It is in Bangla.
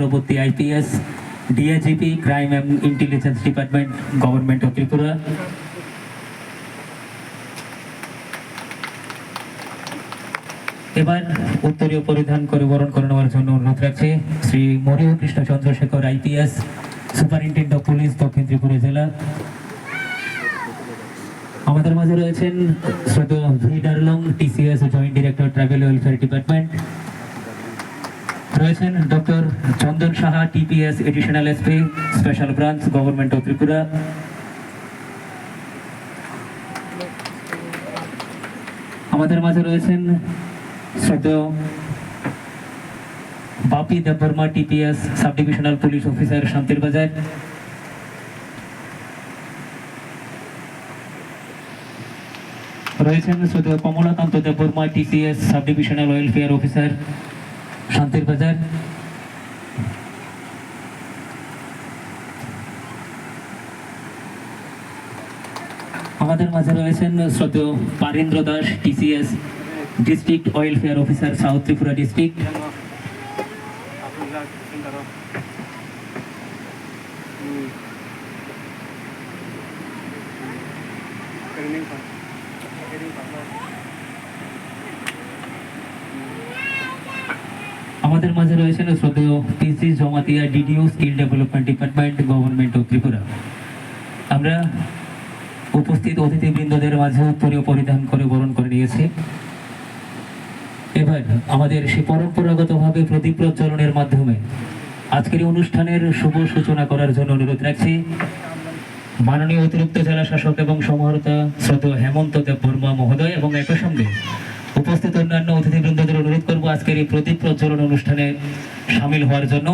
Chakraborty IPS, DIGP, crime and intelligence department, government of Tripura. এবার উত্তরীয় পরিধান করে বরণ করে নেওয়ার জন্য অনুরোধ রাখছে Shri Moriya Krishna Chandrashekhar IPS, superintendent of police, দক্ষিণ ত্রিপুরা জেলা। আমাদের মাঝে রয়েছেন শ্রদ্ধেয় V Darlong, TCS joint director, tribal welfare department. রয়েছেন doctor Chandan Saha, TPS additional SP, special branch, government of Tripura. আমাদের মাঝে রয়েছেন শ্রদ্ধেয় Bapi Debbarma, TPS sub divisional police officer, Shantir Bazar. রয়েছেন শ্রদ্ধেয় Kamalakanta Debbarma, TCS sub divisional welfare officer, Shantir Bazar. আমাদের মাঝে রয়েছেন শ্রদ্ধেয় Parendra Das, TCS district welfare officer, south Tripura district. আমাদের মাঝে রয়েছেন শ্রদ্ধেয় PC Jamatia, DDO skill development department, government of Tripura. আমরা উপস্থিত অতিথিবৃন্দদের মাঝে উত্তরীয় পরিধান করে বরণ করে নিয়েছি। এবার আমাদের সেই পরম্পরাগতভাবে প্রদীপ প্রজ্বলনের মাধ্যমে আজকের এই অনুষ্ঠানের শুভ সূচনা করার জন্য অনুরোধ রাখছি মাননীয় অতিরিক্ত জেলা শাসক এবং সমাহর্তা শ্রদ্ধেয় হেমন্ত দেববর্মা মহোদয় এবং একই সঙ্গে উপস্থিত অন্যান্য অতিথিবৃন্দদের অনুরোধ করবো আজকের এই প্রদীপ প্রজ্বলন অনুষ্ঠানে সামিল হওয়ার জন্য।